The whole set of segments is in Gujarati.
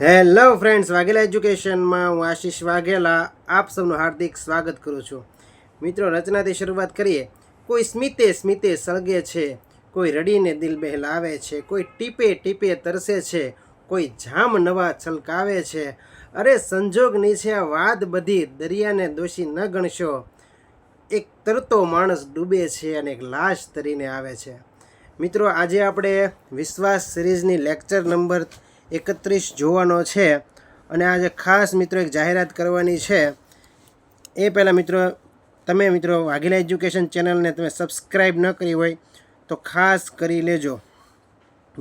હેલો ફ્રેન્ડ્સ, વાઘેલા એજ્યુકેશનમાં હું આશીષ વાઘેલા આપ સૌનું હાર્દિક સ્વાગત કરું છું. મિત્રો, રચનાથી શરૂઆત કરીએ. કોઈ સ્મિતે સ્મિતે સળગે છે, કોઈ રડીને દિલ બહેલાવે છે, કોઈ ટીપે ટીપે તરસે છે, કોઈ જામ નવા છલકાવે છે. અરે સંજોગની છે આ વાત બધી, દરિયાને દોષી ન ગણશો. એક તરતો માણસ ડૂબે છે અને એક લાશ તરીને આવે છે. મિત્રો, આજે આપણે વિશ્વાસ સિરીઝની લેક્ચર નંબર 31 જોવાનો છે અને આજે ખાસ મિત્રો એક જાહેરાત કરવાની છે. એ પહેલાં મિત્રો વાઘેલા એજ્યુકેશન ચેનલને તમે સબસ્ક્રાઈબ ન કરી હોય તો ખાસ કરી લેજો,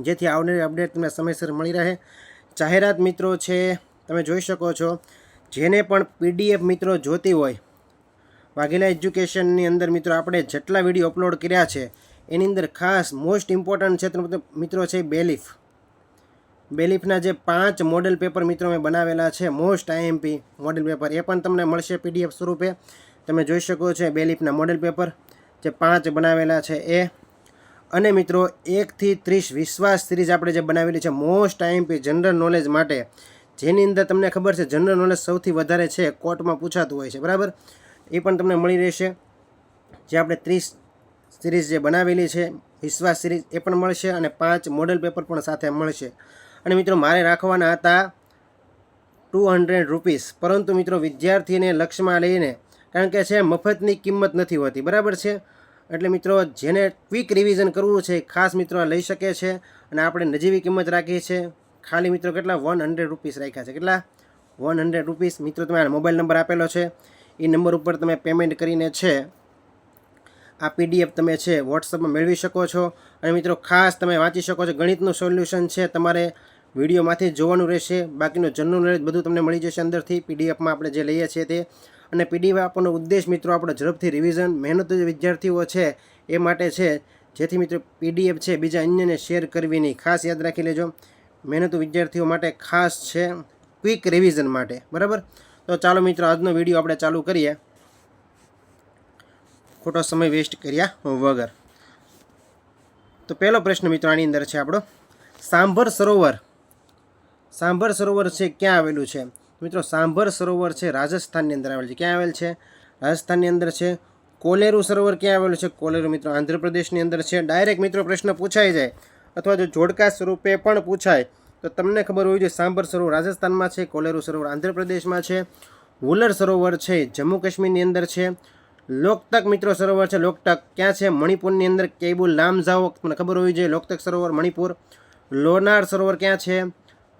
જેથી આવનારી અપડેટ તમને સમયસર મળી રહે. જાહેરાત મિત્રો છે, તમે જોઈ શકો છો. જેને પણ PDF મિત્રો જોતી હોય, વાઘેલા એજ્યુકેશનની અંદર મિત્રો આપણે જેટલા વિડીયો અપલોડ કર્યા છે એની અંદર ખાસ મોસ્ટ ઇમ્પોર્ટન્ટ છે મિત્રો છે બેલીફના જે 5 મોડેલ પેપર મિત્રો મેં બનાવેલા છે, મોસ્ટ IMP મોડેલ પેપર, એ પણ તમને મળશે PDF સ્વરૂપે. તમે જોઈ શકો છો બેલીફના મોડેલ પેપર જે 5 બનાવેલા છે એ. અને મિત્રો 1 થી 30 વિશ્વાસ સિરીઝ આપણે જે બનાવેલી છે મોસ્ટ IMP જનરલ નોલેજ માટે, જેની અંદર તમને ખબર છે જનરલ નોલેજ સૌથી વધારે છે, કોર્ટમાં પૂછાતું હોય છે, બરાબર. એ પણ તમને મળી રહેશે. જે આપણે 30 સિરીઝ જે બનાવેલી છે વિશ્વાસ સિરીઝ એ પણ મળશે અને 5 મોડેલ પેપર પણ સાથે મળશે. અને મિત્રો મારે રાખવાના હતા 200 રૂપીસ, પરંતુ મિત્રો વિદ્યાર્થીને લક્ષ્યમાં લઈને, કારણ કે છે મફતની કિંમત નથી હોતી, બરાબર છે. એટલે મિત્રો જેને ક્વિક રિવિઝન કરવું છે ખાસ મિત્રો લઈ શકે છે. અને આપણે નજીવી કિંમત રાખી છે, ખાલી મિત્રો કેટલા 100 રૂપીસ રાખ્યા છે. કેટલા? 100 રૂપીસ. મિત્રો તમારા મોબાઈલ નંબર આપેલો છે, એ નંબર ઉપર તમે પેમેન્ટ કરીને છે આ PDF તમે છે વોટ્સઅપમાં મેળવી શકો છો. અને મિત્રો ખાસ તમે વાંચી શકો છો. ગણિતનું સોલ્યુશન છે તમારે વિડીયોમાંથી જોવાનું રહેશે, બાકીનું જનરલ નોલેજ બધું તમને મળી જશે અંદરથી PDFમાં આપણે જે લઈએ છીએ તે. અને PDF આપવાનો ઉદ્દેશ મિત્રો આપણો ઝડપથી રિવિઝન, મહેનતુ જે વિદ્યાર્થીઓ છે એ માટે છે, જેથી મિત્રો PDF છે બીજા અન્યને શેર કરવી નહીં. ખાસ યાદ રાખી લેજો, મહેનતુ વિદ્યાર્થીઓ માટે ખાસ છે, ક્વિક રિવિઝન માટે, બરાબર. તો ચાલો મિત્રો આજનો વિડીયો આપણે ચાલુ કરીએ, ખોટો સમય વેસ્ટ કર્યા વગર. તો પહેલો પ્રશ્ન મિત્રો આની અંદર છે આપણો, સાંભર સરોવર છે ક્યાં આવેલું છે? મિત્રો સાંભર સરોવર છે રાજસ્થાનની અંદર આવેલું છે. ક્યાં આવેલ છે? રાજસ્થાનની અંદર છે. કોલેરુ સરોવર ક્યાં આવેલું છે? કોલેરુ મિત્રો આંધ્રપ્રદેશની અંદર છે. ડાયરેક્ટ મિત્રો પ્રશ્ન પૂછાઈ જાય અથવા જો જોડકા સ્વરૂપે પણ પૂછાય તો તમને ખબર હોવી જોઈએ. સાંભર સરોવર રાજસ્થાનમાં છે, કોલેરુ સરોવર આંધ્રપ્રદેશમાં છે, હુલર સરોવર છે જમ્મુ કાશ્મીરની અંદર છે, લોકતક મિત્રો સરોવર છે, લોકતક ક્યાં છે? મણિપુરની અંદર, કેબુલ લામજાઓ તમને ખબર હોવી જોઈએ, લોકતક સરોવર મણિપુર. લોનાર સરોવર ક્યાં છે?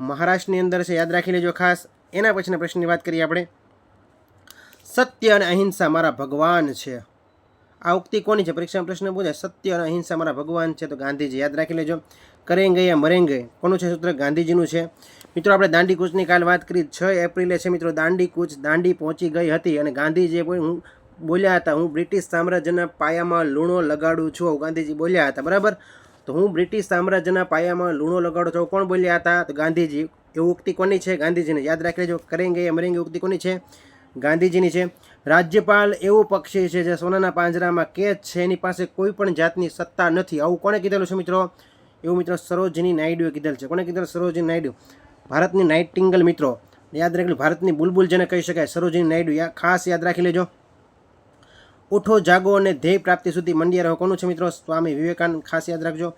મહારાષ્ટ્રની અંદર છે, યાદ રાખી લેજો ખાસ. એના પછીના પ્રશ્નની વાત કરીએ આપણે, સત્ય અને અહિંસા મારા ભગવાન છે. આ ઉક્તિ કોની છે? પરીક્ષામાં પ્રશ્ન પૂછાય, સત્ય અને અહિંસા મારા ભગવાન છે, તો ગાંધીજી, યાદ રાખી લેજો. કરેંગે યા મરેંગે કોનું છે સૂત્ર? ગાંધીજીનું છે. મિત્રો આપણે દાંડી કૂચની કાલ વાત કરી, 6 એપ્રિલે છે મિત્રો દાંડી કૂચ, દાંડી પહોંચી ગઈ હતી અને ગાંધીજીએ બોલ્યા હતા, હું બ્રિટિશ સામ્રાજ્યના પાયામાં લૂણો લગાડું છું, ગાંધીજી બોલ્યા હતા, બરાબર. તો હું બ્રિટિશ સામ્રાજ્યના પાયામાં લૂણો લગાડું છું, કોણ બોલ્યા હતા? તો ગાંધીજી. એવું ઉક્તિ કોની છે? ગાંધીજીને. યાદ રાખી લેજો, કરેંગે યા મરેંગે ઉક્તિ કોની છે? ગાંધીજીની છે. રાજ્યપાલ એવું પક્ષી છે જે સોનાના પાંજરામાં કેદ છે, એની પાસે કોઈ પણ જાતની સત્તા નથી, આવું કોણે કીધેલું છે મિત્રો? એવું મિત્રો સરોજિની નાયડુએ કીધેલ છે. કોને કીધેલું? સરોજિની નાયડુ, ભારતની નાઇટિંગેલ મિત્રો, યાદ રાખી લો, ભારતની બુલબુલ જેને કહી શકાય, સરોજિની નાયડુ, ખાસ યાદ રાખી લેજો. ઉઠો જાગો અને ધ્યેય પ્રાપ્તિ સુધી મંડ્યા રહો, કોનું છે મિત્રો? સ્વામી વિવેકાનંદ, ખાસ યાદ રાખજો.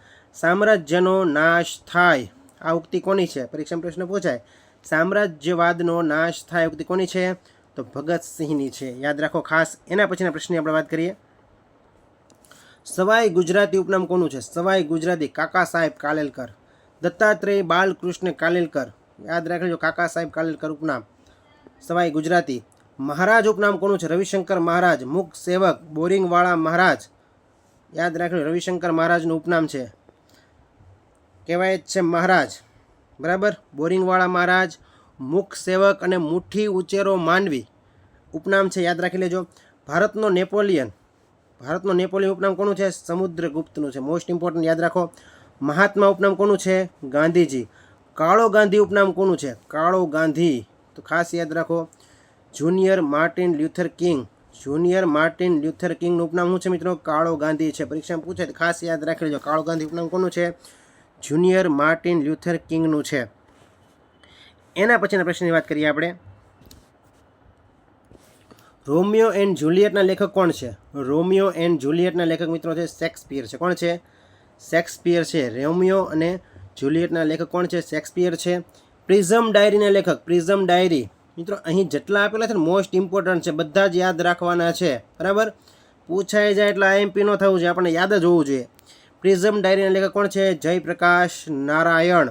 સામ્રાજ્યનો નાશ થાય, આ ઉક્તિ કોની છે? પરીક્ષામાં પ્રશ્ન પૂછાય, સામ્રાજ્યવાદનો નાશ થાય ઉક્તિ કોની છે? તો ભગતસિંહની છે, યાદ રાખો ખાસ. એના પછીના પ્રશ્નની આપણે વાત કરીએ, સવાઈ ગુજરાતી ઉપનામ કોનું છે? સવાઈ ગુજરાતી કાકા સાહેબ કાલેલકર. દત્તાત્રેય બાલકૃષ્ણ કાલેલકર, યાદ રાખી લેજો, કાકા સાહેબ કાલેલકર ઉપનામ, સવાઈ ગુજરાતી. મહારાજ ઉપનામ કોનું છે? રવિશંકર મહારાજ, મુખ સેવક, બોરિંગવાળા મહારાજ, યાદ રાખી લો, રવિશંકર મહારાજનું ઉપનામ છે, કહેવાય છે મહારાજ, બરાબર. બોરિંગવાળા મહારાજ, મુખ સેવક અને મુઠ્ઠી ઉચેરો માનવી ઉપનામ છે, યાદ રાખી લેજો. ભારતનો નેપોલિયન ઉપનામ કોનું છે? સમુદ્રગુપ્તનું છે, મોસ્ટ ઇમ્પોર્ટન્ટ, યાદ રાખો. મહાત્મા ઉપનામ કોનું છે? ગાંધીજી. કાળો ગાંધી ઉપનામ કોનું છે? કાળો ગાંધી, તો ખાસ યાદ રાખો. જુનિયર માર્ટિન લ્યુથર કિંગનું ઉપનામ શું છે મિત્રો? કાળો ગાંધી છે. પરીક્ષામાં પૂછે તો ખાસ યાદ રાખી લેજો, કાળો ગાંધી ઉપનામ કોનું છે? જુનિયર માર્ટિન લ્યુથર કિંગનું છે. એના પછીના પ્રશ્નની વાત કરીએ આપણે. રોમિયો એન્ડ જુલિયટના લેખક કોણ છે? રોમિયો એન્ડ જુલિયટના લેખક મિત્રો છે શેક્સપિયર છે. કોણ છે? શેક્સપિયર છે. રોમિયો અને જુલિયટના લેખક કોણ છે? શેક્સપિયર છે. પ્રિઝમ ડાયરીના લેખક, પ્રિઝમ ડાયરી મિત્રો અહીં જેટલા આપેલા છે ને મોસ્ટ ઇમ્પોર્ટન્ટ છે, બધા જ યાદ રાખવાના છે. બરાબર, પૂછાઈ જાય એટલે આઈએમપી ન થવું જોઈએ, આપણને યાદ જ હોવું જોઈએ. પ્રિઝમ ડાયરીના લેખક કોણ છે? જયપ્રકાશ નારાયણ,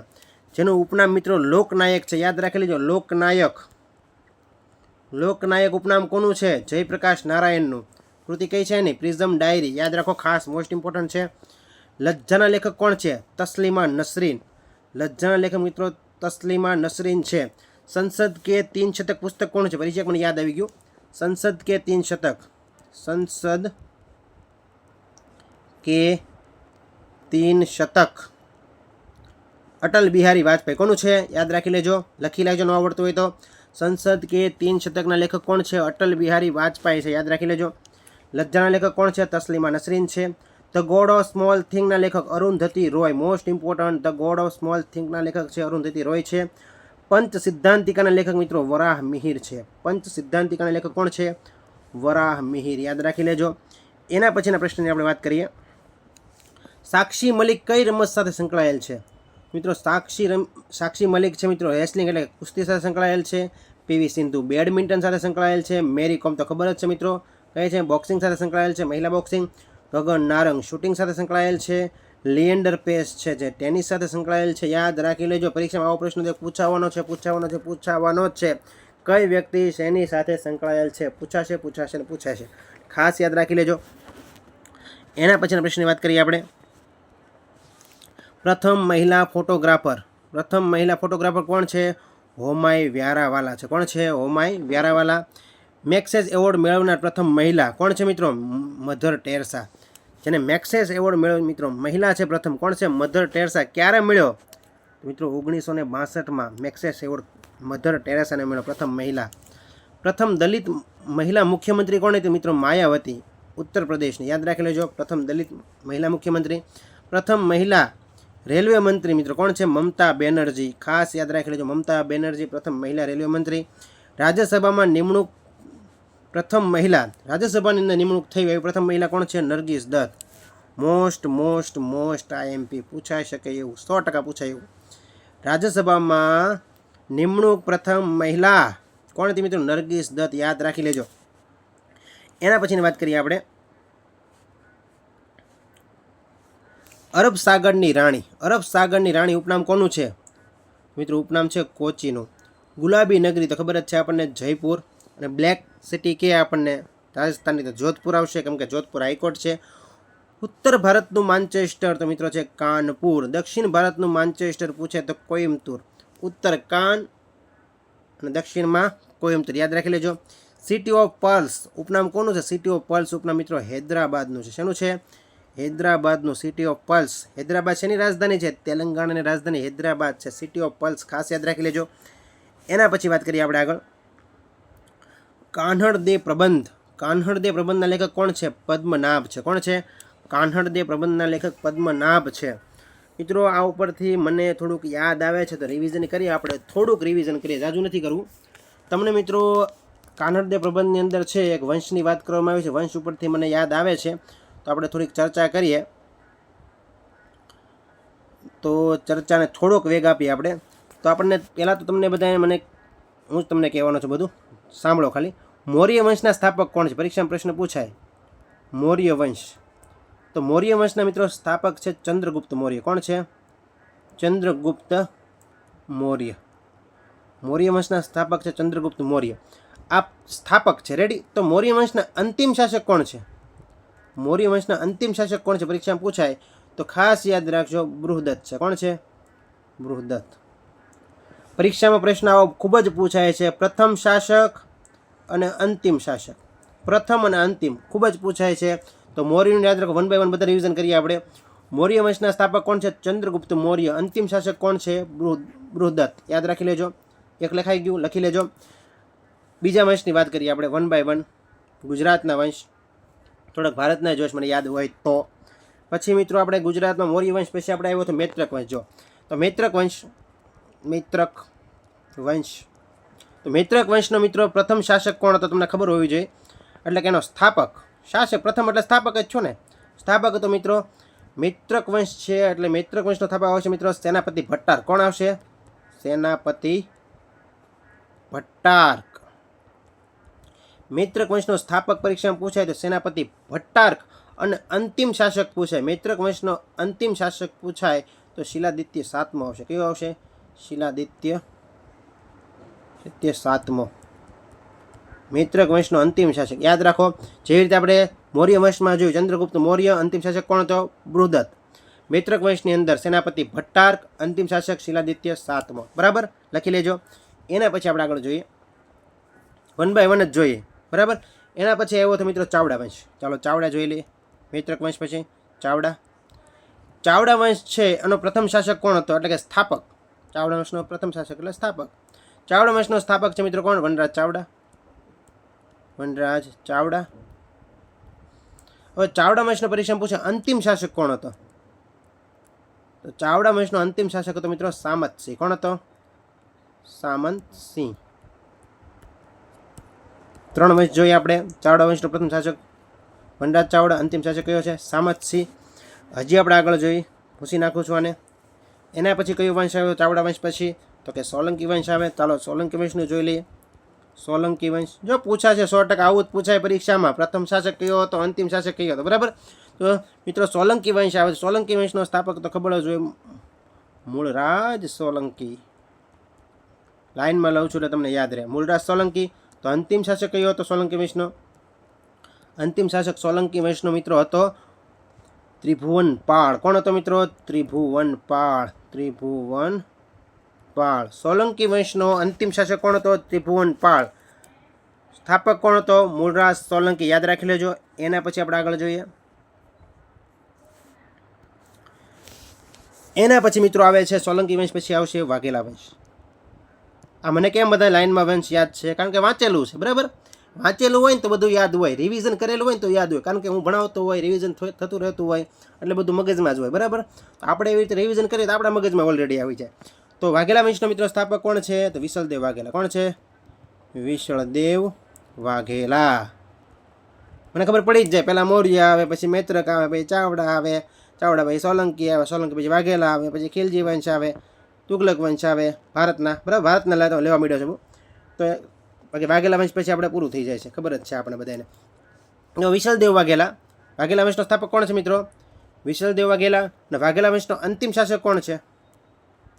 જેનું ઉપનામ મિત્રો લોકનાયક છે. યાદ રાખી લેજો, લોકનાયક. લોકનાયક ઉપનામ કોનું છે? જયપ્રકાશ નારાયણનું. કૃતિ કઈ છે એની? Prism diary. યાદ રાખો, ખાસ મોસ્ટ ઇમ્પોર્ટન્ટ છે. લજ્જાના લેખક કોણ છે? તસ્લીમા નસરીન. લજ્જાના લેખક મિત્રો તસ્લીમા નસરીન છે. સંસદ કે 3 શતક પુસ્તક કોણ છે? પરિચય મને યાદ આવી ગયું. સંસદ કે 3 શતક, સંસદ કે 3 શતક અટલ બિહારી વાજપેયી. કોનું છે? યાદ રાખી લેજો, લખી લેજો ન આવડતું હોય તો. સંસદ કે 3 શતકના લેખક કોણ છે? અટલ બિહારી વાજપેયી છે. યાદ રાખી લેજો. લજ્જાના લેખક કોણ છે? તસ્લીમા નસરીન છે. ધ ગોડ ઓફ સ્મોલ થિંગના લેખક Arundhati Roy. Most important, the god of small થિંગના લેખક છે અરુંધતી રોય છે. પંચ સિદ્ધાંતિકાના લેખક મિત્રો વરાહ મિહિર છે. પંચ સિદ્ધાંતિકાના લેખક કોણ છે? વરાહ મિહિર. યાદ રાખી લેજો. એના પછીના પ્રશ્નની આપણે વાત કરીએ. સાક્ષી મલિક કઈ રમત સાથે સંકળાયેલ છે? મિત્રો સાક્ષી મલિક છે મિત્રો રેસલિંગ એટલે કુસ્તી સાથે સંકળાયેલ છે. પીવી સિંધુ બેડમિન્ટન સાથે સંકળાયેલ છે. મેરી કોમ તો ખબર જ છે મિત્રો કઈ છે, બોક્સિંગ સાથે સંકળાયેલ છે, મહિલા બોક્સિંગ. ગગન નારંગ શૂટિંગ સાથે સંકળાયેલ છે. લિએન્ડર પેસ છે જે ટેનિસ સાથે સંકળાયેલ છે. યાદ રાખી લેજો, પરીક્ષામાં આવો પ્રશ્ન પૂછાવાનો છે. જ છે. કઈ વ્યક્તિ શેની સાથે સંકળાયેલ છે? પૂછાશે ને પૂછાશે, ખાસ યાદ રાખી લેજો. એના પછીના પ્રશ્નની વાત કરીએ આપણે. પ્રથમ મહિલા ફોટોગ્રાફર કોણ છે? હોમાઈ વ્યારાવાલા છે. કોણ છે? હોમાઈ વ્યારાવાલા. મેક્સેસ એવોર્ડ મેળવનાર પ્રથમ મહિલા કોણ છે મિત્રો? Mother Teresa. જેને મેક્સેસ એવોર્ડ મેળવ્યો મિત્રો મહિલા છે પ્રથમ. કોણ છે? Mother Teresa. ક્યારે મળ્યો મિત્રો? 1962માં મેક્સેસ એવોર્ડ મધર ટેરેસાને મળ્યો, પ્રથમ મહિલા. પ્રથમ દલિત મહિલા મુખ્યમંત્રી કોણ હતી મિત્રો? માયાવતી, ઉત્તર પ્રદેશની. યાદ રાખી લેજો, પ્રથમ દલિત મહિલા મુખ્યમંત્રી. પ્રથમ મહિલા રેલવે મંત્રી મિત્રો કોણ છે? મમતા બેનર્જી. ખાસ યાદ રાખી લેજો, મમતા બેનર્જી પ્રથમ મહિલા રેલવે મંત્રી. રાજ્યસભામાં નિમણૂક પ્રથમ મહિલા, રાજ્યસભાની અંદર નિમણૂક થઈ એવી પ્રથમ મહિલા કોણ છે? નરગિસ દત્ત. મોસ્ટ આઈએમપી પૂછાઈ શકે એવું, 100% પૂછાય એવું. રાજ્યસભામાં નિમણૂક પ્રથમ મહિલા કોણ હતી મિત્રો? નરગિસ દત્ત. યાદ રાખી લેજો. એના પછીની વાત કરીએ આપણે. અરબ સાગરની રાણી ઉપનામ કોનું છે મિત્રો? ઉપનામ છે કોચીનું. ગુલાબી નગરી તો ખબર જ છે આપણને, જયપુર. અને બ્લેક સિટી કે આપણને રાજસ્થાનની તો જોધપુર આવશે, કેમ કે જોધપુર હાઈકોર્ટ છે. ઉત્તર ભારતનું માન્ચેસ્ટર તો મિત્રો છે કાનપુર. દક્ષિણ ભારતનું માન્ચેસ્ટર પૂછે તો કોઈમ્બતુર. ઉત્તર કાન અને દક્ષિણમાં કોઈમ્બતુર. યાદ રાખી લેજો. સિટી ઓફ પર્લ્સ ઉપનામ કોનું છે? સિટી ઓફ પર્લ્સ ઉપનામ મિત્રો હૈદરાબાદનું છે. શેનું છે? હૈદરાબાદનું. City of pearls. હૈદરાબાદ શેની રાજધાની છે? તેલંગાણાની રાજધાની હૈદરાબાદ છે. સિટી ઓફ પર્લ્સ ખાસ યાદ રાખી લેજો. એના પછી વાત કરીએ આપણે આગળ. કાન્હડ દે પ્રબંધના લેખક કોણ છે? પદ્મનાભ છે. કોણ છે? કાન્હડ દે પ્રબંધના લેખક પદ્મનાભ છે. મિત્રો આ ઉપરથી મને થોડુંક યાદ આવે છે તો રિવિઝન કરીએ આપણે. થોડુંક રિવિઝન કરીએ, જાજુ નથી કરવું. તમને મિત્રો કાન્હડ દે પ્રબંધની અંદર છે એક વંશની વાત કરવામાં આવી છે. વંશ ઉપરથી મને યાદ આવે છે તો આપણે થોડીક ચર્ચા કરીએ. તો ચર્ચાને થોડોક વેગ આપીએ આપણે. તો આપણને પહેલાં તો તમને બધાને હું જ તમને કહેવાનો છું, બધું સાંભળો ખાલી. મૌર્ય વંશના સ્થાપક કોણ છે? પરીક્ષામાં પ્રશ્ન પૂછાય. મૌર્ય વંશ. તો મૌર્ય વંશના મિત્રો સ્થાપક છે ચંદ્રગુપ્ત મૌર્ય. કોણ છે? ચંદ્રગુપ્ત મૌર્ય. મૌર્ય વંશના સ્થાપક છે ચંદ્રગુપ્ત મૌર્ય. આ સ્થાપક છે, રેડી. તો મૌર્ય વંશના અંતિમ શાસક કોણ છે? મૌર્ય વંશના અંતિમ શાસક કોણ છે? પરીક્ષામાં પૂછાય તો ખાસ યાદ રાખજો, બૃહદત્ત છે. કોણ છે? બૃહદત્ત. પરીક્ષામાં પ્રશ્ન આવો ખૂબ જ પૂછાય છે, પ્રથમ શાસક અને અંતિમ શાસક. પ્રથમ અને અંતિમ ખૂબ જ પૂછાય છે. તો મૌર્યનું યાદ રાખો, 1 by 1 બધા રિવિઝન કરીએ આપણે. મૌર્ય વંશના સ્થાપક કોણ છે? ચંદ્રગુપ્ત મૌર્ય. અંતિમ શાસક કોણ છે? બૃહદત્ત. યાદ રાખી લેજો. એક લખાઈ ગયું, લખી લેજો. બીજા વંશની વાત કરીએ આપણે 1 by 1. ગુજરાતના વંશ, થોડાક ભારતના જોશ મને યાદ હોય તો. પછી મિત્રો આપણે ગુજરાતમાં મૌર્ય વંશ પછી આપણે આવ્યો તો મૈત્રક વંશ. જો તો મૈત્રક વંશ. તો મૈત્રક વંશનો મિત્રો પ્રથમ શાસક કોણ હતો તમને ખબર હોવી જોઈએ, એટલે કે એનો સ્થાપક. શાસક પ્રથમ એટલે સ્થાપક જ છો ને. સ્થાપક હતો મિત્રો મૈત્રક વંશ છે, એટલે મૈત્રક વંશનો સ્થાપક આવશે મિત્રો સેનાપતિ ભટ્ટારક. કોણ આવશે? સેનાપતિ ભટ્ટારક. મૈત્રક વંશનો સ્થાપક પરીક્ષામાં પૂછાય તો સેનાપતિ ભટ્ટારક. અને અંતિમ શાસક પૂછાય, મૈત્રક વંશનો અંતિમ શાસક પૂછાય તો શિલાદિત્ય સાતમો આવશે. કયો આવશે? શિલાદિત્ય સાતમો. મૈત્રક વંશનો અંતિમ શાસક યાદ રાખો. જેવી રીતે આપણે મૌર્ય વંશમાં જોયું ચંદ્રગુપ્ત મૌર્ય, અંતિમ શાસક કોણ હતો? બૃહદત્ત. મૈત્રક વંશની અંદર સેનાપતિ ભટ્ટારક, અંતિમ શાસક શિલાદિત્ય સાતમો. બરાબર, લખી લેજો. એના પછી આપણે આગળ જોઈએ, 1 by 1 જ જોઈએ. બરાબર, એના પછી આવ્યો હતો મિત્રો ચાવડા વંશ. ચાલો ચાવડા જોઈ લઈએ. મૈત્રક વંશ પછી ચાવડા. ચાવડા વંશ છે એનો પ્રથમ શાસક કોણ હતો? એટલે કે સ્થાપક. ચાવડા વંશનો પ્રથમ શાસક એટલે સ્થાપક. ચાવડા વંશનો સ્થાપક છે મિત્રો કોણ? વનરાજ ચાવડા. વનરાજ ચાવડા. હવે ચાવડા વંશનો પરીક્ષા પૂછે અંતિમ શાસક કોણ હતો? તો ચાવડા વંશનો અંતિમ શાસક હતો મિત્રો સામંતસિંહ. કોણ હતો? સામંતસિંહ. 3 વંશ જોઈએ આપણે. ચાવડા વંશનો પ્રથમ શાસક વનરાજ ચાવડા, અંતિમ શાસક કયો છે? સામંતસિંહ. હજી આપણે આગળ જોઈએ, ભૂસી નાખું છું આને. એના પછી કયો વંશ આવ્યો ચાવડા વંશ પછી? તો કે સોલંકી વંશ આવે. ચાલો સોલંકી વંશનું જોઈ લઈએ. સોલંકી વંશ જો પૂછાશે 100% આવું જ પૂછાય પરીક્ષામાં. પ્રથમ શાસક કયો હતો? અંતિમ શાસક કયો હતો? બરાબર, તો મિત્રો સોલંકી વંશ આવે. સોલંકી વંશનો સ્થાપક તો ખબર જ હોય, મૂળરાજ સોલંકી. લાઈનમાં લઉં છું એટલે તમને યાદ રહે. મૂળરાજ સોલંકી. તો અંતિમ શાસક કયો હતો સોલંકી વંશનો? અંતિમ શાસક સોલંકી વંશનો મિત્રો હતો ત્રિભુવનપાળ. કોણ હતો મિત્રો? ત્રિભુવનપાળ. ત્રિભુવનપાળ. સોલંકી વંશનો અંતિમ શાસક કોણ હતો? ત્રિભુવનપાળ. સ્થાપક કોણ હતો? મૂળરાજ સોલંકી. યાદ રાખી લેજો. એના પછી આપણે આગળ જોઈએ. એના પછી મિત્રો આવે છે સોલંકી વંશ પછી આવશે વાઘેલા વંશ. આ મને કેમ બધા લાઈનમાં વંશ યાદ છે? કારણ કે વાંચેલું છે. બરાબર, વાંચેલું હોય ને તો બધું યાદ હોય, રિવિઝન કરેલું હોય ને તો યાદ હોય. કારણ કે હું ભણાવતો હોય, રિવિઝન થતું રહેતું હોય, એટલે બધું મગજમાં જ હોય. બરાબર, તો આપણે એવી રીતે રિવિઝન કરીએ તો આપણા મગજમાં ઓલરેડી આવી જાય. તો વાઘેલા વંશનો મિત્રો સ્થાપક કોણ છે? તો વિશલદેવ વાઘેલા. કોણ છે? વિશળદેવ વાઘેલા. મને ખબર પડી જ જાય. પહેલાં મૌર્ય આવે, પછી મૈત્રક આવે, પછી ચાવડા આવે, ચાવડા પછી સોલંકી આવે, સોલંકી પછી વાઘેલા આવે, પછી ખિલજી વંશ આવે, તુગલક વંશ આવે ભારતના. બરાબર, ભારતના લેવા માંડ્યો છે. તો બાકી વાઘેલા વંશ પછી આપણે પૂરું થઈ જાય છે, ખબર જ છે આપણે બધાને. વિશલદેવ વાઘેલા. વાઘેલા વંશનો સ્થાપક કોણ છે મિત્રો? વિશલદેવ વાઘેલા. અને વાઘેલા વંશનો અંતિમ શાસક કોણ છે?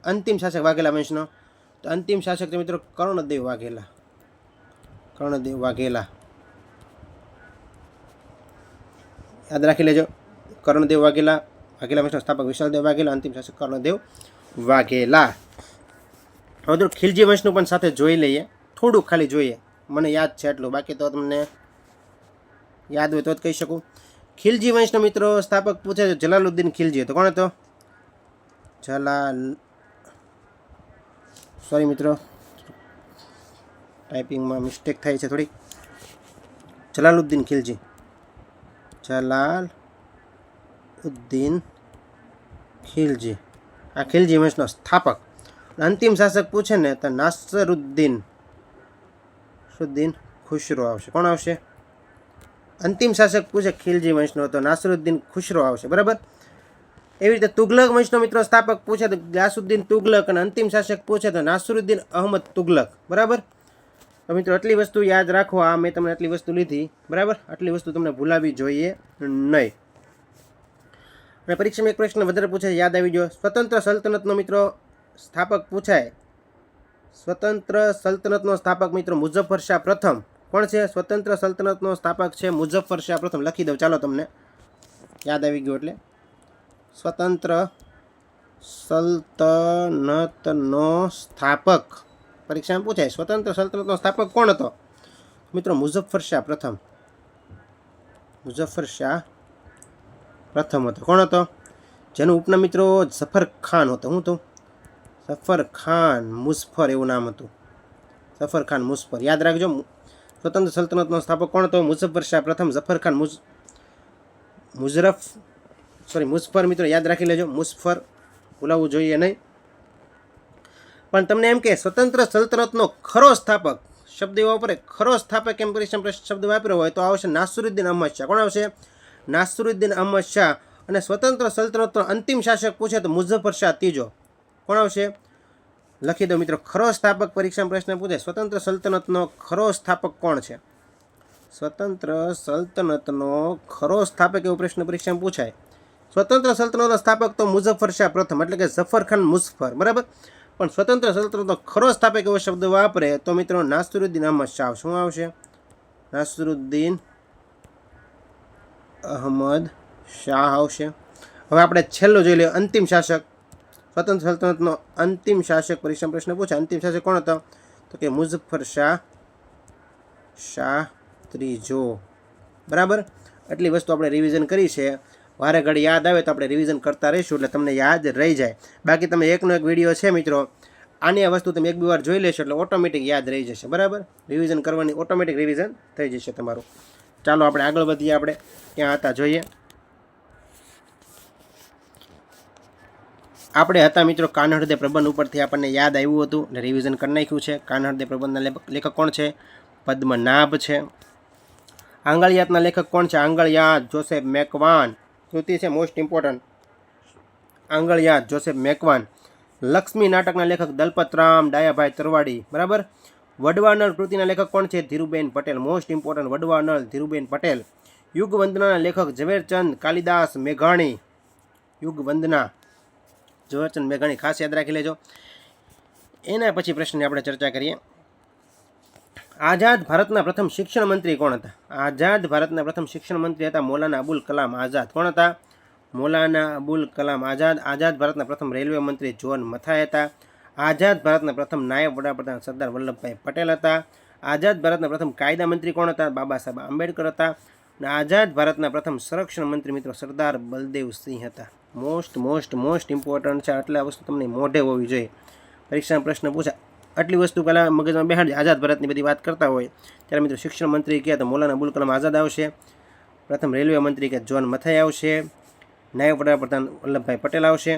અંતિમ શાસક વાઘેલા વંશનો તો અંતિમ શાસક છે મિત્રો કર્ણદેવ વાઘેલા. કર્ણદેવ વાઘેલા યાદ રાખી લેજો. કર્ણદેવ વાઘેલા. વાઘેલા વંશનો સ્થાપક વિશલદેવ વાઘેલા, અંતિમ શાસક કર્ણદેવ વાઘેલા. હવે તો ખિલજી વંશનું પણ સાથે જોઈ લઈએ, થોડુંક ખાલી જોઈએ. મને યાદ છે એટલું, બાકી તો તમને યાદ હોય તો જ કહી શકું. ખિલજી વંશનો મિત્રો સ્થાપક પૂછે છે જલાલુદ્દીન ખિલજી. તો કોણ હતો? સોરી મિત્રો, ટાઈપિંગમાં મિસ્ટેક થાય છે થોડી. જલાલુદ્દીન ખિલજી. જલાલુદ્દીન ખિલજી. આ ખિલજી વંશનો સ્થાપક. અંતિમ શાસક પૂછે ને તો નાસરુદ્દીન ખુશરો આવશે. કોણ આવશે? અંતિમ શાસક પૂછે ખિલજી વંશનો તો નાસરુદ્દીન ખુશરો આવશે. બરાબર, એવી રીતે તુગલક વંશનો મિત્રો સ્થાપક પૂછે તો ગ્યાસુદ્દીન તુગલક, અને અંતિમ શાસક પૂછે તો નાસરુદ્દીન અહમદ તુગલક. બરાબર, તો મિત્રો આટલી વસ્તુ યાદ રાખો. આ મેં તમને આટલી વસ્તુ લીધી. બરાબર, આટલી વસ્તુ તમને ભૂલાવી જોઈએ નહીં. અને પરીક્ષામાં એક પ્રશ્ન વધારે પૂછે, યાદ આવી ગયો. સ્વતંત્ર સલ્તનતનો મિત્રો સ્થાપક પૂછાય. સ્વતંત્ર સલ્તનતનો સ્થાપક મિત્રો મુઝફ્ફર શાહ પ્રથમ. કોણ છે? સ્વતંત્ર સલ્તનતનો સ્થાપક છે મુઝફ્ફર શાહ પ્રથમ. લખી દઉં ચાલો, તમને યાદ આવી ગયું એટલે. સ્વતંત્ર સલ્તનતનો સ્થાપક પરીક્ષામાં પૂછાય. સ્વતંત્ર સલ્તનતનો સ્થાપક કોણ હતો મિત્રો? મુઝફ્ફર શાહ પ્રથમ. મુઝફ્ફર શાહ પ્રથમ હતો. કોણ હતો? જેનું ઉપનામ મિત્રો ઝફર ખાન હતો. હું તો ઝફર ખાન મુઝફ્ફર એવું નામ હતું. ઝફર ખાન મુઝફ્ફર યાદ રાખજો. સ્વતંત્ર સલ્તનતનો સ્થાપક કોણ હતો? મુઝફ્ફર શાહ પ્રથમ. ઝફર ખાન મુઝફ્ફર મિત્રો યાદ રાખી લેજો. મુઝફ્ફર ભૂલાવવું જોઈએ નહીં. પણ તમને એમ કે સ્વતંત્ર સલ્તનતનો ખરો સ્થાપક શબ્દ એવો વાપરે, ખરો સ્થાપક એમ પરીક્ષામાં પ્રશ્ન શબ્દ વાપર્યો હોય તો આવશે નાસિરુદ્દીન અહમદ શાહ. કોણ આવશે? નાસિરુદ્દીન અહમદ શાહ. અને સ્વતંત્ર સલ્તનતનો અંતિમ શાસક પૂછે તો મુઝફ્ફર શાહ ત્રીજો. કોણ આવશે? લખી દો મિત્રો. ખરો સ્થાપક પરીક્ષામાં પ્રશ્ન પૂછે સ્વતંત્ર સલ્તનતનો ખરો સ્થાપક કોણ છે? સ્વતંત્ર સલ્તનતનો ખરો સ્થાપક એવો પ્રશ્ન પરીક્ષામાં પૂછાય. સ્વતંત્ર સલ્તનતનો સ્થાપક તો મુઝફ્ફર શાહ પ્રથમ, એટલે કે ઝફર ખાન મુઝફ્ફર, બરાબર. પણ સ્વતંત્ર સલ્તનતનો ખરો સ્થાપક એવો શબ્દ વાપરે તો મિત્રો નાસિરુદ્દીન અહમદ શાહ. શું આવશે? નાસિરુદ્દીન અહમદ શાહ આવશે. હવે આપણે છેલ્લો જોઈ લઈએ, અંતિમ શાસક. સ્વતંત્ર સલ્તનતનો અંતિમ શાસક પરીક્ષામાં પ્રશ્ન પૂછે અંતિમ શાસક કોણ હતો? તો કે મુઝફ્ફર શાહ ત્રીજો, બરાબર. એટલી વસ્તુ આપણે રિવિઝન કરી છે. વારે ઘડી યાદ આવે તો આપણે રિવિઝન કરતા રહીશું એટલે તમને યાદ રહી જાય. બાકી તમે એકનો એક વિડીયો છે મિત્રો, આની આ વસ્તુ તમે એક બે વાર જોઈ લેશો એટલે ઓટોમેટિક યાદ રહી જશે, બરાબર. રિવિઝન કરવાની ઓટોમેટિક રિવિઝન થઈ જશે તમારું. ચાલો આપણે આગળ વધીએ. આપણે ક્યાં હતા જોઈએ. આપણે હતા મિત્રો કાનહળદે પ્રબંધ ઉપરથી આપણને યાદ આવ્યું હતું એટલે રિવિઝન કરી નાખ્યું છે. કાનહળદે પ્રબંધના લેખક કોણ છે? પદ્મનાભ છે. આંગળિયાતના લેખક કોણ છે? આંગળિયાત જોસેફ મેકવાન. કૃતિ છે મોસ્ટ ઇમ્પોર્ટન્ટ, આંગળિયાત જોસેફ મેકવાન. લક્ષ્મી નાટકના લેખક દલપતરામ ડાયાભાઈ તરવાડી, બરાબર. વડવાનળ કૃતિના લેખક કોણ છે? ધીરુબેન પટેલ. Most important, Vadvanal Dhiruben Patel. યુગવંદનાના લેખક ઝવેરચંદ કાલિદાસ મેઘાણી. યુગવંદના ઝવેરચંદ મેઘાણી, ખાસ યાદ રાખી લેજો. એના પછી પ્રશ્નની આપણે ચર્ચા કરીએ. આઝાદ ભારતના પ્રથમ શિક્ષણ મંત્રી કોણ હતા? આઝાદ ભારતના પ્રથમ શિક્ષણ મંત્રી હતા મૌલાના અબુલ કલામ આઝાદ. કોણ હતા? મૌલાના અબુલ કલામ આઝાદ. આઝાદ ભારતના પ્રથમ રેલવે મંત્રી જોન મથાઈ હતા. આઝાદ ભારતના પ્રથમ નાયબ વડાપ્રધાન સરદાર વલ્લભભાઈ પટેલ હતા. આઝાદ ભારતના પ્રથમ કાયદા મંત્રી કોણ હતા? બાબા સાહેબ આંબેડકર હતા. અને આઝાદ ભારતના પ્રથમ સંરક્ષણ મંત્રી મિત્રો સરદાર બલદેવસિંહ હતા. મોસ્ટ ઇમ્પોર્ટન્ટ છે. આટલા વસ્તુ તમને મોઢે હોવી જોઈએ. પરીક્ષાનો પ્રશ્ન પૂછા આટલી વસ્તુ પહેલાં મગજમાં બેહાડજો. આઝાદ ભારતની બધી વાત કરતા હોય ત્યારે મિત્રો શિક્ષણ મંત્રી કહે તો મૌલાના અબુલ કલામ આઝાદ આવશે. પ્રથમ રેલવે મંત્રી કે જોન મથાઈ આવશે. નાયબ વડાપ્રધાન વલ્લભભાઈ પટેલ આવશે.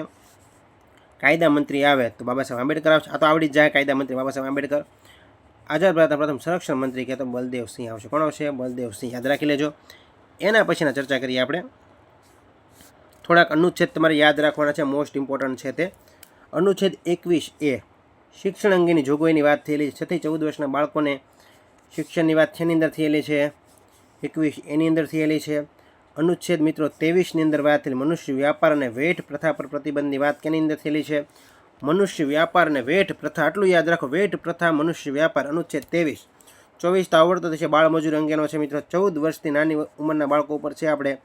કાયદા મંત્રી આવે તો બાબા સાહેબ આંબેડકર આવશે. આ તો આવડી જ જાય, કાયદા મંત્રી બાબા સાહેબ આંબેડકર. આઝાદ ભારતના પ્રથમ સંરક્ષણ મંત્રી કહે તો બલદેવસિંહ આવશે. કોણ આવશે? બલદેવસિંહ. યાદ રાખી લેજો. એના પછીના ચર્ચા કરીએ આપણે. થોડાક અનુચ્છેદ તમારે યાદ રાખવાના છે, મોસ્ટ ઇમ્પોર્ટન્ટ છે તે. અનુચ્છેદ 21A શિક્ષણ અંગેની જોગવાઈની વાત થયેલી છે. 6 થી 14 વર્ષના બાળકોને શિક્ષણની વાત શેની અંદર થયેલી છે? 21 એની અંદર થયેલી છે. અનુચ્છેદ મિત્રો 23ની અંદર વાત થયેલી મનુષ્ય વ્યાપાર અને વેઠ પ્રથા પર પ્રતિબંધની વાત કેની અંદર થયેલી છે? મનુષ્ય વ્યાપાર અને વેઠ પ્રથા. આટલું યાદ રાખો, વેઠ પ્રથા, મનુષ્ય વ્યાપાર. અનુચ્છેદ 23. 24 તો આવડતો છે, બાળમજૂરી અંગેનો છે મિત્રો. 14 વર્ષથી નાની ઉંમરના બાળકો ઉપર છે આપણે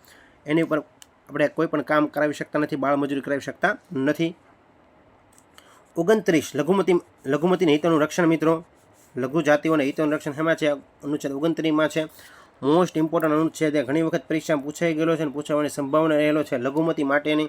એની ઉપર આપણે કોઈ પણ કામ કરાવી શકતા નથી, બાળમજૂરી કરાવી શકતા નથી. 29 લઘુમતીના હિતોનું રક્ષણ મિત્રો. લઘુ જાતિઓના હિતોનું રક્ષણ શેમાં છે? અનુચ્છેદ 29માં છે. મોસ્ટ ઇમ્પોર્ટન્ટ અનુચ્છેદ ઘણી વખત પરીક્ષામાં પૂછાઈ ગયેલો છે અને પૂછાવાની સંભાવના રહેલો છે. લઘુમતી માટેની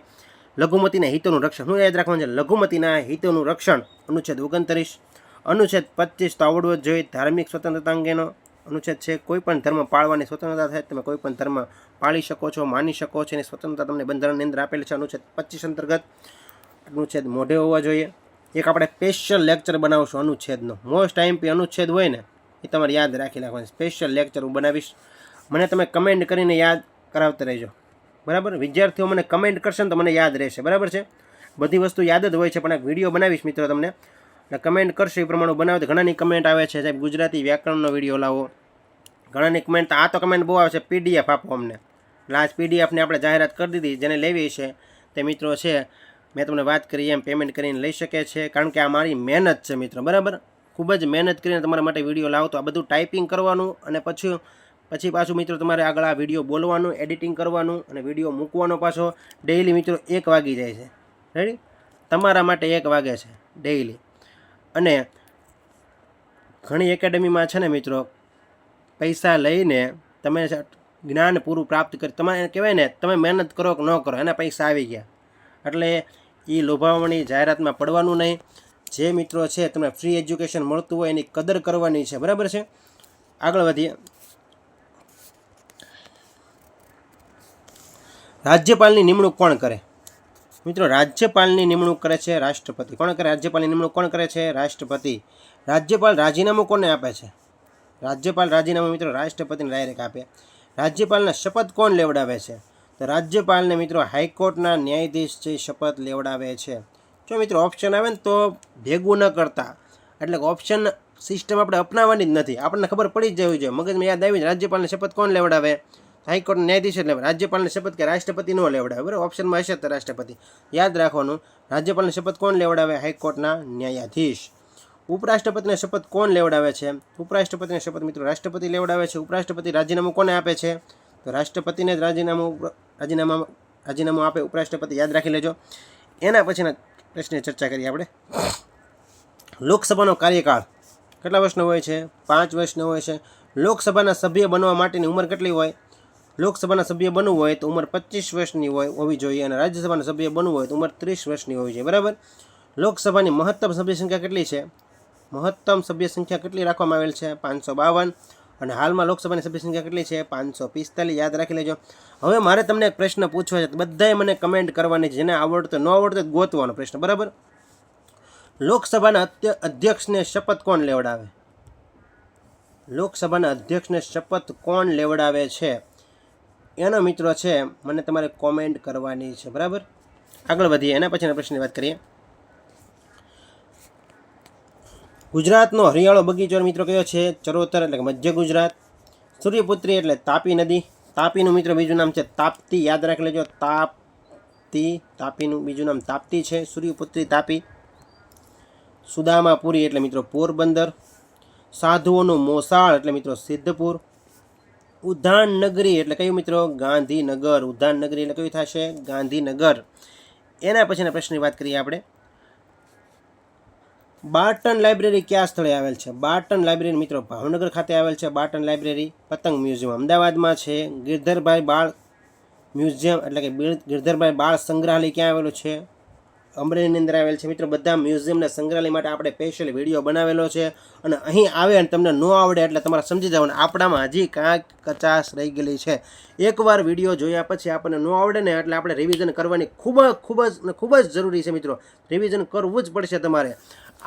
લઘુમતીના હિતોનું રક્ષણ. શું યાદ રાખવાનું છે? લઘુમતીના હિતોનું રક્ષણ. અનુચ્છેદ 29. અનુચ્છેદ 25 તો આવડવો જ જોઈએ. ધાર્મિક સ્વતંત્રતા અંગેનો અનુચ્છેદ છે. કોઈ પણ ધર્મ પાળવાની સ્વતંત્રતા થાય, તમે કોઈ પણ ધર્મ પાળી શકો છો, માની શકો છો, એની સ્વતંત્રતા તમને બંધારણની અંદર આપેલી છે. અનુચ્છેદ 25 અંતર્ગત અનુચ્છેદ મોઢે હોવા જોઈએ. એક આપણે સ્પેશિયલ લેક્ચર બનાવશું અનુચ્છેદનો. મોસ્ટ આઈએમપી અનુચ્છેદ હોય ને એ તમારે યાદ રાખી રાખવાનું. સ્પેશિયલ લેક્ચર હું બનાવીશ. મને તમે કમેન્ટ કરીને યાદ કરાવતા રહેજો, બરાબર. વિદ્યાર્થીઓ મને કમેન્ટ કરશે ને તો મને યાદ રહેશે, બરાબર છે. બધી વસ્તુ યાદ જ હોય છે પણ એક વિડીયો બનાવીશ મિત્રો તમને, કમેન્ટ કરશે એ પ્રમાણે બનાવે. તો ઘણાની કમેન્ટ આવે છે સાહેબ ગુજરાતી વ્યાકરણનો વિડીયો લાવો. ઘણાની કમેન્ટ આ તો કમેન્ટ બહુ આવે છે PDF આપો અમને. એટલે આજ PDFને આપણે જાહેરાત કરી દીધી. જેને લેવી છે તે મિત્રો છે મેં તમને વાત કરી એમ પેમેન્ટ કરીને લઈ શકે છે. કારણ કે આ મારી મહેનત છે મિત્રો, બરાબર. ખૂબ જ મહેનત કરીને તમારા માટે વિડીયો લાવતો. આ બધું ટાઈપિંગ કરવાનું અને પછી પાછું મિત્રો તમારે આગળ આ વિડીયો બોલવાનું, એડિટિંગ કરવાનું અને વિડીયો મૂકવાનો પાછો ડેઈલી મિત્રો 1 વાગી જાય છે. રેડી? તમારા માટે 1 વાગે છે ડેઈલી. અને ઘણી એકેડમીમાં છે ને મિત્રો પૈસા લઈને તમે જ્ઞાન પૂરું પ્રાપ્ત કરી, તમારે કહેવાય ને તમે મહેનત કરો કે ન કરો એના પૈસા આવી ગયા. એટલે એ લોભામણી જાહેરાતમાં પડવાનું નહીં. જે મિત્રો છે તમને ફ્રી એજ્યુકેશન મળતું હોય એની કદર કરવાની છે, બરાબર છે. આગળ વધીએ. રાજ્યપાલની નિમણૂક કોણ કરે? મિત્રો રાજ્યપાલની નિમણૂક કરે છે રાષ્ટ્રપતિ. કોણ કરે રાજ્યપાલની નિમણૂક? કોણ કરે છે? રાષ્ટ્રપતિ. રાજ્યપાલ રાજીનામું કોને આપે છે? રાજ્યપાલ રાજીનામું મિત્રો રાષ્ટ્રપતિને ડાયરેક્ટ આપે. રાજ્યપાલના શપથ કોણ લેવડાવે છે? તો રાજ્યપાલને મિત્રો હાઈકોર્ટના ન્યાયાધીશ જે શપથ લેવડાવે છે. જો મિત્રો ઓપ્શન આવે ને તો ભેગું ન કરતા, એટલે ઓપ્શન સિસ્ટમ આપણે અપનાવવાની જ નથી, આપણને ખબર પડી જ જવી જોઈએ, મગજમાં યાદ આવી. રાજ્યપાલને શપથ કોણ લેવડાવે? હાઈકોર્ટ ન્યાયાધીશ એટલે રાજ્યપાલને શપથ કે રાષ્ટ્રપતિ ન લેવડાવે, બરાબર? ઓપ્શનમાં હશે તો રાષ્ટ્રપતિ. યાદ રાખવાનું, રાજ્યપાલને શપથ કોણ લેવડાવે? હાઈકોર્ટના ન્યાયાધીશ. ઉપરાષ્ટ્રપતિને શપથ કોણ લેવડાવે છે? ઉપરાષ્ટ્રપતિને શપથ મિત્રો રાષ્ટ્રપતિ લેવડાવે છે. ઉપરાષ્ટ્રપતિ રાજીનામું કોને આપે છે? તો રાષ્ટ્રપતિને જ રાજીનામું આપે ઉપરાષ્ટ્રપતિ. યાદ રાખી લેજો. એના પછીના પ્રશ્નની ચર્ચા કરીએ આપણે. લોકસભાનો કાર્યકાળ કેટલા વર્ષનો હોય છે? 5 વર્ષનો હોય છે. લોકસભાના સભ્ય બનવા માટેની ઉંમર કેટલી હોય? લોકસભાના સભ્ય બનવું હોય તો ઉંમર 25 વર્ષની હોવી જોઈએ, અને રાજ્યસભાના સભ્ય બનવું હોય તો ઉંમર 30 વર્ષની હોવી જોઈએ, બરાબર? લોકસભાની મહત્તમ સભ્ય સંખ્યા કેટલી છે? મહત્તમ સભ્ય સંખ્યા કેટલી રાખવામાં આવેલ છે? 552. અને હાલમાં લોકસભાની સભ્ય સંખ્યા કેટલી છે? 545. યાદ રાખી લેજો. હવે મારે તમને એક પ્રશ્ન પૂછવો છે, બધાએ મને કમેન્ટ કરવાની છે. જેને આવડતો ન આવડતો ગોતવાનો પ્રશ્ન, બરાબર? લોકસભાના અધ્યક્ષને શપથ કોણ લેવડાવે? લોકસભાના અધ્યક્ષને શપથ કોણ લેવડાવે છે? એનો મિત્રો છે મને તમારે કોમેન્ટ કરવાની છે, બરાબર? આગળ વધીએ, એના પછીના પ્રશ્નની વાત કરીએ. ગુજરાતનો હરિયાળો બગીચો મિત્રો કયો છે? ચરોતર એટલે કે મધ્ય ગુજરાત. સૂર્યપુત્રી એટલે તાપી નદી. તાપીનું મિત્રો બીજું નામ છે તાપ્તી. યાદ રાખી લેજો, તાપ્તી. તાપીનું બીજું નામ તાપ્તી છે. સૂર્યપુત્રી તાપી. સુદામાપુરી એટલે મિત્રો પોરબંદર. સાધુઓનું મોસાળ એટલે મિત્રો સિદ્ધપુર. ઉદ્યાનનગરી એટલે કયું મિત્રો? ગાંધીનગર. ઉદ્યાનનગરી એટલે કયું થશે? ગાંધીનગર. એના પછીના પ્રશ્નની વાત કરીએ આપણે. બાર્ટન લાઇબ્રેરી કયા સ્થળે આવેલ છે? બાર્ટન લાઇબ્રેરી મિત્રો ભાવનગર ખાતે આવેલ છે. Barton library. પતંગ મ્યુઝિયમ અમદાવાદમાં છે. ગિરધરભાઈ બાળ મ્યુઝિયમ એટલે કે ગિરધરભાઈ બાળ સંગ્રહાલય ક્યાં આવેલું છે? અમરેલીની અંદર આવેલ છે. મિત્રો બધા મ્યુઝિયમના સંગ્રહાલય માટે આપણે સ્પેશિયલ વિડીયો બનાવેલો છે, અને અહીં આવે અને તમને ન આવડે એટલે તમારે સમજી જવાનું આપણામાં હજી કાંઈક કચાશ રહી ગયેલી છે. એકવાર વિડીયો જોયા પછી આપણને ન આવડે ને એટલે આપણે રિવિઝન કરવાની ખૂબ જ જરૂરી છે મિત્રો. રિવિઝન કરવું જ પડશે તમારે.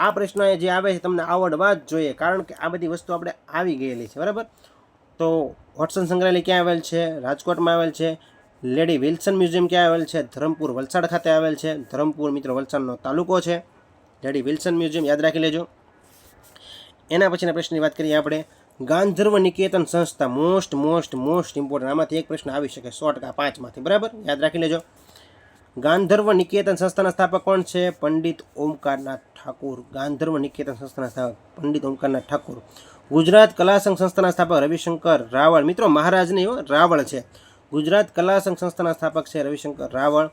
આ પ્રશ્ન જે આવે છે તમને આવડવા જ જોઈએ, કારણ કે આ બધી વસ્તુ આપણે આવી ગયેલી છે, બરાબર? તો વોટસન સંગ્રહાલય ક્યાં આવેલ છે? રાજકોટમાં આવેલ છે. લેડી વિલ્સન મ્યુઝિયમ ક્યાં આવેલ છે? ધરમપુર વલસાડ ખાતે આવેલ છે. ધરમપુર મિત્રો વલસાડનો તાલુકો છે. લેડી વિલ્સન મ્યુઝિયમ યાદ રાખી લેજો. એના પછીના પ્રશ્નની વાત કરીએ આપણે. ગાંધર્વ નિકેતન સંસ્થા મોસ્ટ ઇમ્પોર્ટન્ટ. આમાંથી એક પ્રશ્ન આવી શકે 100%, 5માંથી, બરાબર? યાદ રાખી લેજો. ગાંધર્વ નિકેતન સંસ્થાના સ્થાપક કોણ છે? પંડિત ઓમકારનાથ ઠાકુર. ગાંધર્વ નિકેતન સંસ્થાના સ્થાપક પંડિત ઓમકારનાથ ઠાકુર. ગુજરાત કલા સંઘ સંસ્થાના સ્થાપક રવિશંકર રાવળ. મિત્રો મહારાજ નહીં, રાવળ છે. ગુજરાત કલા સંઘ સંસ્થાના સ્થાપક છે રવિશંકર રાવળ.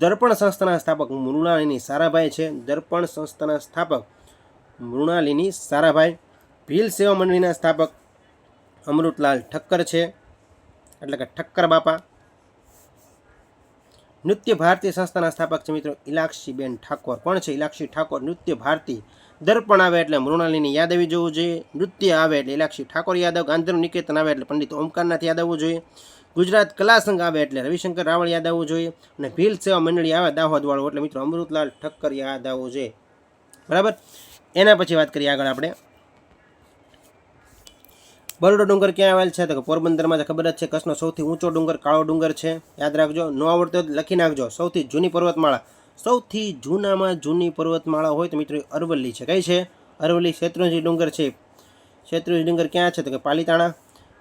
દર્પણ સંસ્થાના સ્થાપક મૃણાલિની સારાભાઈ છે. દર્પણ સંસ્થાના સ્થાપક મૃણાલિની સારાભાઈ. ભીલ સેવા મંડળીના સ્થાપક અમૃતલાલ ઠક્કર છે, એટલે કે ઠક્કર બાપા. નૃત્ય ભારતી સંસ્થાના સ્થાપક છે મિત્રો ઇલાક્ષીબેન ઠાકોર. કોણ છે? ઇલાક્ષી ઠાકોર. નૃત્ય ભારતી. દર્પણ આવે એટલે મૃણાલિની યાદ આવી જવું જોઈએ. નૃત્ય આવે એટલે ઇલાક્ષી ઠાકોર યાદ આવે. ગાંધર્વ નિકેતન આવે એટલે પંડિત ઓમકારનાથ યાદ આવવું જોઈએ. ગુજરાત કલા સંઘ આવે એટલે રવિશંકર રાવળ યાદ આવવું જોઈએ. અને ભીલ સેવા મંડળી આવે દાહોદવાળું એટલે મિત્રો અમૃતલાલ ઠક્કર યાદ આવવું જોઈએ, બરાબર? એના પછી વાત કરીએ આગળ આપણે. બરોડો ડુંગર ક્યાં આવેલ છે? તો પોરબંદરમાં તો ખબર જ છે. કચ્છનો સૌથી ઊંચો ડુંગર કાળો ડુંગર છે. યાદ રાખજો. ન આવડતો લખી નાખજો. સૌથી જૂની પર્વતમાળા, સૌથી જૂનામાં જૂની પર્વતમાળા હોય તો મિત્રો અરવલ્લી છે. કઈ છે? અરવલ્લી. શેત્રુંજી ડુંગર છે. શેત્રુંજી ડુંગર ક્યાં છે? તો કે પાલીતાણા.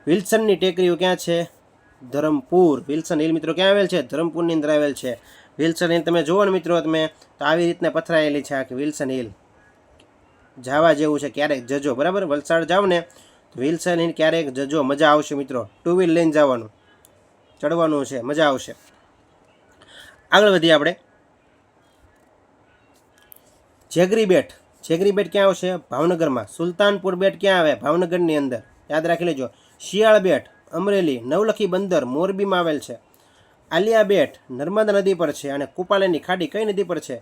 વિલ્સનની ટેકરીઓ ક્યાં છે? ધરમપુર. વિલ્સન હિલ મિત્રો ક્યાં આવેલ છે? ધરમપુરની અંદર આવેલ છે. વિલ્સન હિલ તમે જુઓ ને મિત્રો તમે તો આવી રીતના પથરાયેલી છે આખી વિલ્સન હિલ. જવા જેવું છે, ક્યારેક જજો, બરાબર? વલસાડ જાવ ને તો વિલ્સન હિલ ક્યારેક જજો, મજા આવશે મિત્રો. 2 વ્હીલ લઈને જવાનું, ચડવાનું છે, મજા આવશે. આગળ વધીએ આપણે. જેગરી બેટ. જેગરી બેટ ક્યાં આવશે? ભાવનગરમાં. સુલતાનપુર બેટ ક્યાં આવે? ભાવનગરની અંદર. યાદ રાખી લેજો. શિયાળ બેટ અમરેલી. નવલખી બંદર મોરબીમાં આવેલ છે. આલિયા બેટ નર્મદા નદી પર છે. અને કુપાલેની ખાડી કઈ નદી પર છે?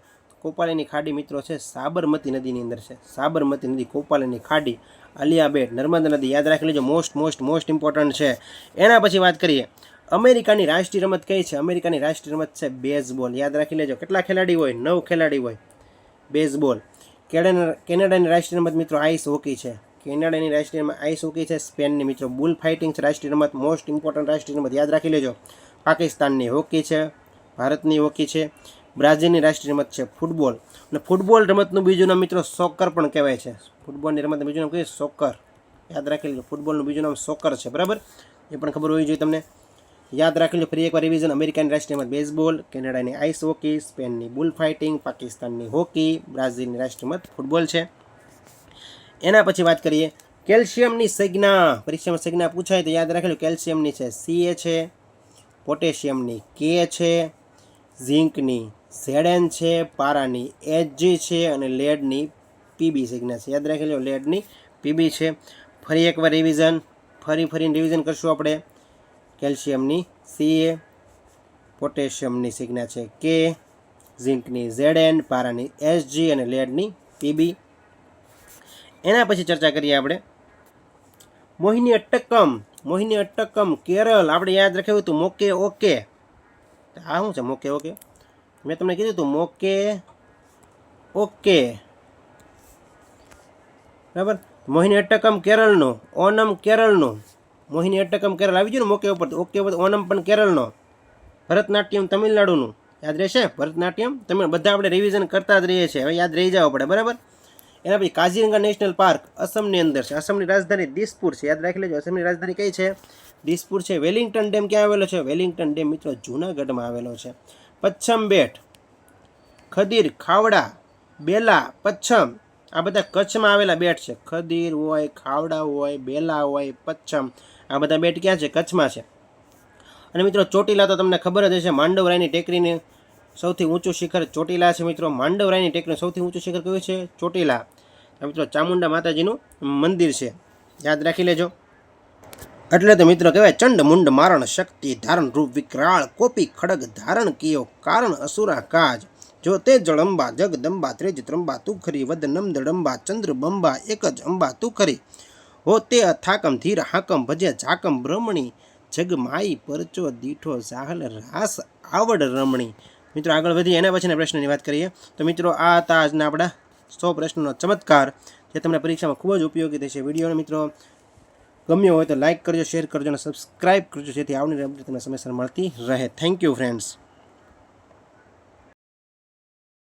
કુપાલેની ખાડી મિત્રો છે સાબરમતી નદીની અંદર છે. સાબરમતી નદી, કુપાલેની ખાડી, આલિયા બેટ, નર્મદા નદી. યાદ રાખી લેજો. મોસ્ટ ઇમ્પોર્ટન્ટ છે. એના પછી વાત કરીએ. અમેરિકાની રાષ્ટ્રીય રમત કઈ છે? અમેરિકાની રાષ્ટ્રીય રમત છે બેઝબોલ. યાદ રાખી લેજો. કેટલા ખેલાડી હોય? 9 ખેલાડી હોય. બેઝબોલ. કેનેડાની રાષ્ટ્રીય રમત મિત્રો આઈસ હોકી છે. કેનેડાની રાષ્ટ્રીય રમત આઈસ હોકી છે. સ્પેનની મિત્રો બુલ ફાઇટિંગ છે રાષ્ટ્રીય રમત, મોસ્ટ ઇમ્પોર્ટન્ટ રાષ્ટ્રીય રમત યાદ રાખી લેજો. પાકિસ્તાનની હોકી છે. ભારતની હોકી છે. બ્રાઝિલની રાષ્ટ્રીય રમત છે ફૂટબોલ. અને ફૂટબોલ રમતનું બીજું નામ મિત્રો સોકર પણ કહેવાય છે. ફૂટબોલની રમતનું બીજું નામ કહીએ સોકર. યાદ રાખી લેજો. ફૂટબોલનું બીજું નામ સોકર છે. બરાબર, એ પણ ખબર હોવી જોઈએ તમને. યાદ રાખી લો ફરી એકવાર રિવિઝન. અમેરિકાની રાષ્ટ્રીય રમત બેઝબોલ, કેનેડાની આઈસ હોકી, સ્પેનની બુલ ફાઇટિંગ, પાકિસ્તાનની હોકી, બ્રાઝિલની રાષ્ટ્રીય રમત ફૂટબોલ છે. એના પછી વાત કરીએ કેલ્શિયમની સંજ્ઞા. પરીક્ષામાં સંજ્ઞા પૂછાય તો યાદ રાખી લો. કેલ્શિયમની છે Ca છે, પોટેશિયમની K છે, ઝિંકની Zn છે, પારાની Hg છે અને લેડની Pb સંજ્ઞા છે. યાદ રાખી લો લેડની Pb છે. ફરી એકવાર રિવિઝન, ફરીને રિવિઝન કરશું આપણે. કેલ્શિયમની Ca, પોટેશિયમની સંજ્ઞા છે K, ઝિંકની Zn, પારાની Hg અને લેડની Pb. એના પછી ચર્ચા કરીએ આપણે મોહિની અટ્ટકમ. મોહિની અટ્ટકમ કેરળ. આપણે યાદ રાખ્યું હતું મોકે ઓકે. આ શું છે મોકે ઓકે? મેં તમને કીધું હતું મોકે ઓકે. બરાબર. મોહિની અટ્ટકમ કેરળનો, ઓનમ કેરળનો. મોહિની અટ્ટકમ કેરળ આવી ગયું ને મોકે ઉપર. ઓકે ઓનમ પણ કેરળનો. ભરતનાટ્યમ તમિલનાડુનું. યાદ રહેશે ભરતનાટ્યમ તમે બધા આપણે રિવિઝન કરતા જ રહીએ છીએ. હવે યાદ રહી જવા પડે. બરાબર. એના પછી કાઝીરંગા નેશનલ પાર્ક અસમની અંદર છે. અસમની રાજધાની દિસપુર છે. યાદ રાખી લેજો. અસમની રાજધાની કઈ છે? દિસપુર છે. વેલિંગ્ટન ડેમ ક્યાં આવેલો છે? વેલિંગ્ટન ડેમ મિત્રો જૂનાગઢમાં આવેલો છે. પચ્છમ બેટ, ખદીર, ખાવડા, બેલા, પચ્છમ આ બધા કચ્છમાં આવેલા બેટ છે. ખદીર હોય, ખાવડા હોય, બેલા હોય, પચ્છમ આ બધા બેટ ક્યાં છે? કચ્છમાં છે. અને મિત્રો ચોટીલા તો તમને ખબર જ હશે. માંડવરાયની ટેકરીની સૌથી ઊંચું શિખર ચોટીલા છે મિત્રો. માંડવરાયની ટેકરીનું સૌથી ઊંચું શિખર કયું છે? ચોટીલા. મિત્રો ચામુંડા માતાજીનું મંદિર છે. યાદ રાખી લેજો. એટલે તો મિત્રો કહેવાય ચંડ મુંડ મારણ શક્તિ ધારણ રૂપ વિકરાળ કોપી ખડગ ધારણ કિયો કારણ અસુરા કાજ જો તે જળંબા જગદંબા ત્રેજ ત્રંબા તું ખરી વદ નમદડંબા ચંદ્ર બંબા એક જ અંબા તું ખરી હો તે અથાકમ ધીર હાકમ ભજે ઝાકમ બ્રહ્મણી જગ માઈ પરચો દીઠો સાહલ રાસ આવડ રમણી. મિત્રો આગળ વધીએ એના પછીના પ્રશ્નની વાત કરીએ તો મિત્રો આ હતા આજના આપણા 100 પ્રશ્નોનો ચમત્કાર જે તમને પરીક્ષામાં ખૂબ જ ઉપયોગી થશે. વિડીયોને મિત્રો ગમ્યો હોય તો લાઇક કરજો, શેર કરજો અને સબસ્ક્રાઇબ કરજો જેથી આવનારી અપડેટ તમને સમયસર મળતી રહે. Thank you friends.